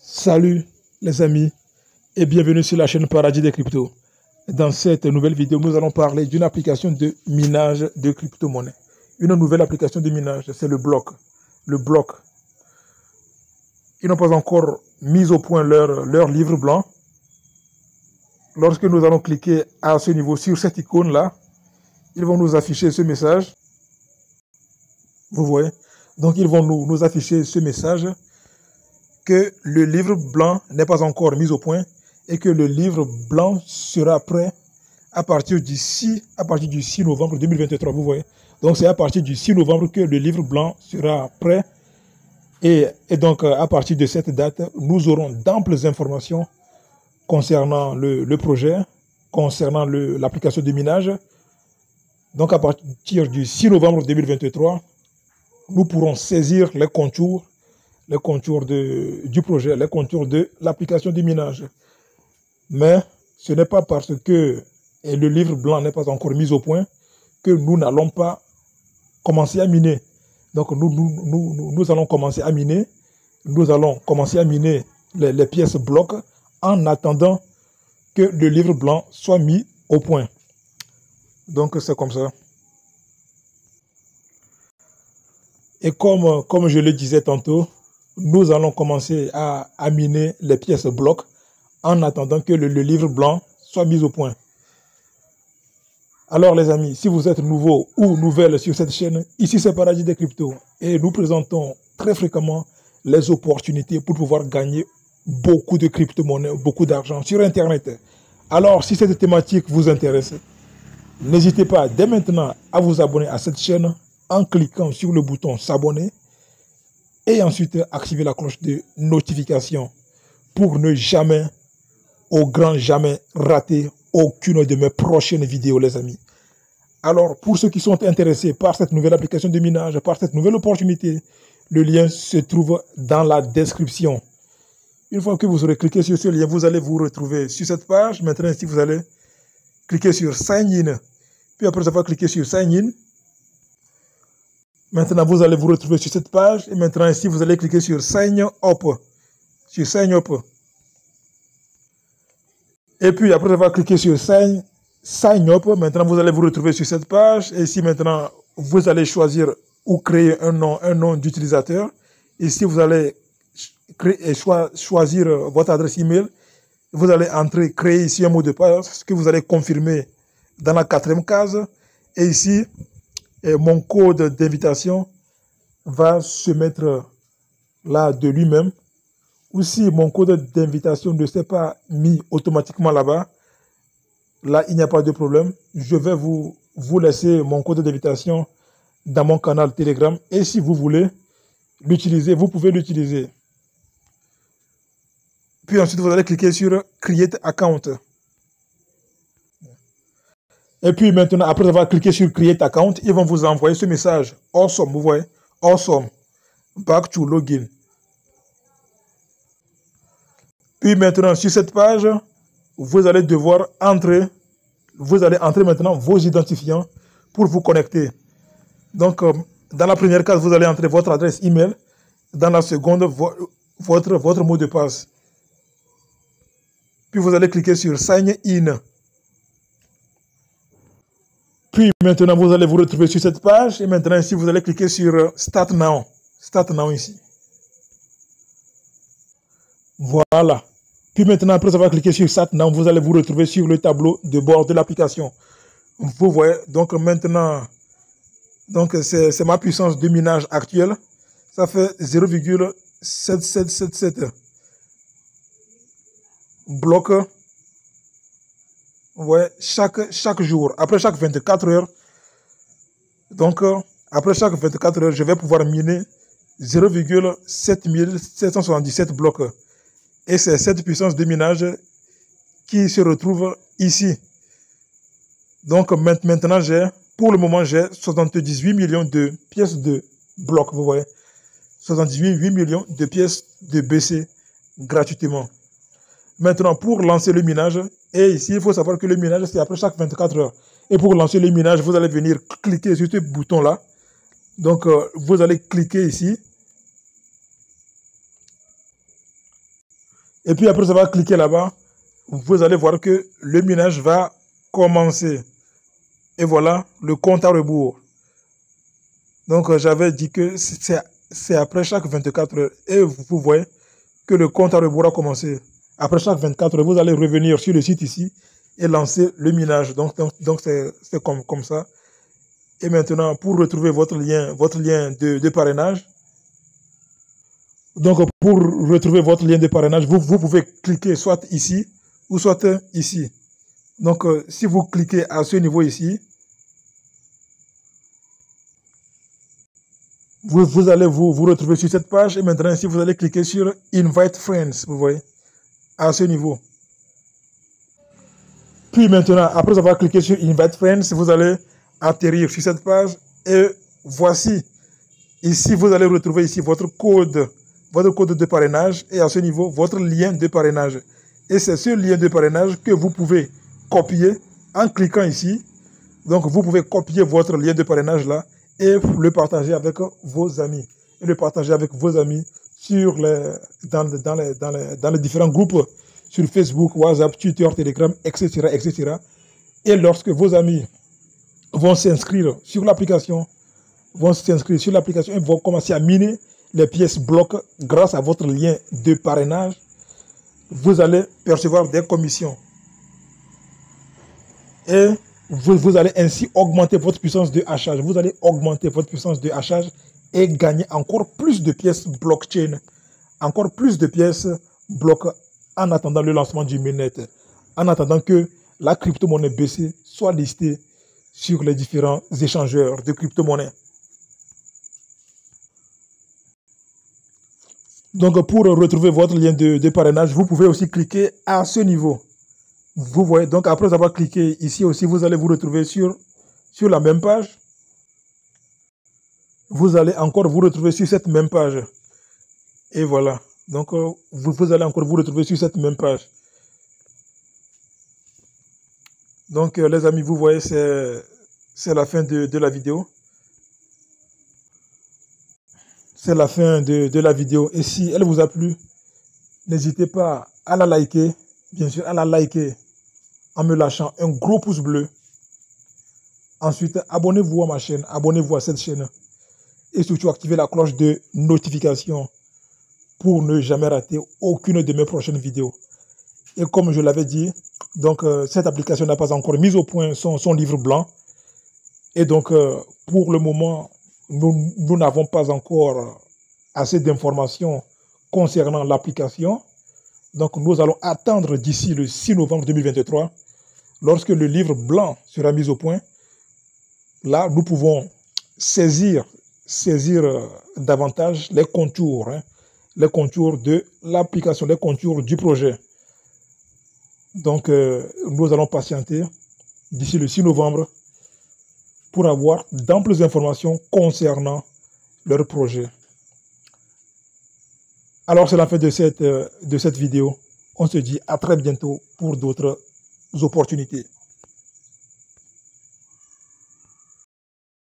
Salut les amis et bienvenue sur la chaîne Paradis des Cryptos. Dans cette nouvelle vidéo, nous allons parler d'une application de minage de crypto-monnaies. Une nouvelle application de minage, c'est le bloc. Le bloc. Ils n'ont pas encore mis au point leur livre blanc. Lorsque nous allons cliquer à ce niveau sur cette icône-là, ils vont nous afficher ce message. Vous voyez? Donc ils vont nous afficher ce message que le livre blanc n'est pas encore mis au point et que le livre blanc sera prêt à partir du 6 novembre 2023, vous voyez. Donc c'est à partir du 6 novembre que le livre blanc sera prêt et donc à partir de cette date, nous aurons d'amples informations concernant le projet, concernant l'application de minage. Donc à partir du 6 novembre 2023, nous pourrons saisir les contours du projet, les contours de l'application de minage. Mais ce n'est pas parce que le livre blanc n'est pas encore mis au point que nous n'allons pas commencer à miner. Donc nous allons commencer à miner. Nous allons commencer à miner les pièces blocs en attendant que le livre blanc soit mis au point. Donc c'est comme ça. Et comme je le disais tantôt, nous allons commencer à miner les pièces blocs en attendant que le livre blanc soit mis au point. Alors les amis, si vous êtes nouveau ou nouvelle sur cette chaîne, ici c'est Paradis des Cryptos et nous présentons très fréquemment les opportunités pour pouvoir gagner beaucoup de crypto-monnaies, beaucoup d'argent sur Internet. Alors si cette thématique vous intéresse, n'hésitez pas dès maintenant à vous abonner à cette chaîne en cliquant sur le bouton s'abonner et ensuite activer la cloche de notification pour ne jamais, au grand jamais, rater aucune de mes prochaines vidéos, les amis. Alors, pour ceux qui sont intéressés par cette nouvelle application de minage, par cette nouvelle opportunité, le lien se trouve dans la description. Une fois que vous aurez cliqué sur ce lien, vous allez vous retrouver sur cette page. Maintenant, ici, vous allez cliquer sur Sign In. Puis après avoir cliqué sur Sign In, maintenant, vous allez vous retrouver sur cette page. Et maintenant, ici, vous allez cliquer sur Sign Up. Sur Sign Up. Et puis, après avoir cliqué sur Sign Up, maintenant, vous allez vous retrouver sur cette page. Et ici, maintenant, vous allez choisir ou créer un nom d'utilisateur. Ici, vous allez choisir votre adresse email. Vous allez créer ici un mot de passe que vous allez confirmer dans la 4e case. Et ici, mon code d'invitation va se mettre là de lui-même. Ou si mon code d'invitation ne s'est pas mis automatiquement là-bas, là, il n'y a pas de problème. Je vais vous laisser mon code d'invitation dans mon canal Telegram. Et si vous voulez l'utiliser, vous pouvez l'utiliser. Puis ensuite, vous allez cliquer sur Create Account. Et puis maintenant, après avoir cliqué sur Create Account, ils vont vous envoyer ce message. Awesome, vous voyez. Awesome. Back to login. Puis maintenant, sur cette page, vous allez devoir entrer. Vous allez entrer maintenant vos identifiants pour vous connecter. Donc, dans la première case, vous allez entrer votre adresse email. Dans la seconde, votre mot de passe. Puis vous allez cliquer sur Sign In. Puis maintenant, vous allez vous retrouver sur cette page. Et maintenant, ici, vous allez cliquer sur Start Now. Start Now ici. Voilà. Puis maintenant, après avoir cliqué sur Start Now, vous allez vous retrouver sur le tableau de bord de l'application. Vous voyez, donc maintenant, c'est ma puissance de minage actuelle. Ça fait 0,7777 blocs. Ouais, chaque jour, après chaque 24 heures, donc après chaque 24 heures, je vais pouvoir miner 0,7777 blocs. Et c'est cette puissance de minage qui se retrouve ici. Donc maintenant, pour le moment, j'ai 78 millions de pièces de blocs, vous voyez. 78 millions de pièces de BC gratuitement. Maintenant, pour lancer le minage, et ici, il faut savoir que le minage, c'est après chaque 24 heures. Et pour lancer le minage, vous allez venir cliquer sur ce bouton-là. Donc, vous allez cliquer ici. Et puis après avoir cliqué là-bas, vous allez voir que le minage va commencer. Et voilà le compte à rebours. Donc j'avais dit que c'est après chaque 24 heures. Et vous voyez que le compte à rebours a commencé. Après chaque 24 heures, vous allez revenir sur le site ici et lancer le minage. Donc c'est comme ça. Et maintenant, pour retrouver votre lien de parrainage, donc pour retrouver votre lien de parrainage, vous pouvez cliquer soit ici ou soit ici. Donc si vous cliquez à ce niveau ici, vous allez vous retrouver sur cette page. Et maintenant, ici, vous allez cliquer sur Invite Friends, vous voyez, à ce niveau. Puis maintenant, après avoir cliqué sur Invite Friends, vous allez atterrir sur cette page. Et voici, ici, vous allez retrouver ici votre code de parrainage. Et à ce niveau, votre lien de parrainage. Et c'est ce lien de parrainage que vous pouvez copier en cliquant ici. Donc, vous pouvez copier votre lien de parrainage là et le partager avec vos amis. Et le partager avec vos amis sur dans les différents groupes sur Facebook, WhatsApp, Twitter, Telegram, etc., etc. Et lorsque vos amis vont s'inscrire sur l'application, et vont commencer à miner les pièces blocs grâce à votre lien de parrainage, vous allez percevoir des commissions. Et vous allez ainsi augmenter votre puissance de hachage. Vous allez augmenter votre puissance de hachage et gagner encore plus de pièces blockchain, encore plus de pièces blocs en attendant le lancement du mainnet, en attendant que la crypto-monnaie BC soit listée sur les différents échangeurs de crypto-monnaies. Donc, pour retrouver votre lien de parrainage, vous pouvez aussi cliquer à ce niveau. Vous voyez, donc après avoir cliqué ici aussi, vous allez vous retrouver sur la même page. Vous allez encore vous retrouver sur cette même page. Et voilà. Donc, vous allez encore vous retrouver sur cette même page. Donc, les amis, vous voyez, c'est la fin de la vidéo. C'est la fin de la vidéo. Et si elle vous a plu, n'hésitez pas à la liker. Bien sûr, à la liker en me lâchant un gros pouce bleu. Ensuite, abonnez-vous à ma chaîne, abonnez-vous à cette chaîne. Et surtout, activez la cloche de notification pour ne jamais rater aucune de mes prochaines vidéos. Et comme je l'avais dit, donc cette application n'a pas encore mis au point son livre blanc. Et donc, pour le moment, nous n'avons pas encore assez d'informations concernant l'application. Donc, nous allons attendre d'ici le 6 novembre 2023, lorsque le livre blanc sera mis au point. Là, nous pouvons saisir davantage les contours de l'application, les contours du projet. Donc, nous allons patienter d'ici le 6 novembre pour avoir d'amples informations concernant leur projet. Alors, c'est la fin de cette vidéo. On se dit à très bientôt pour d'autres opportunités.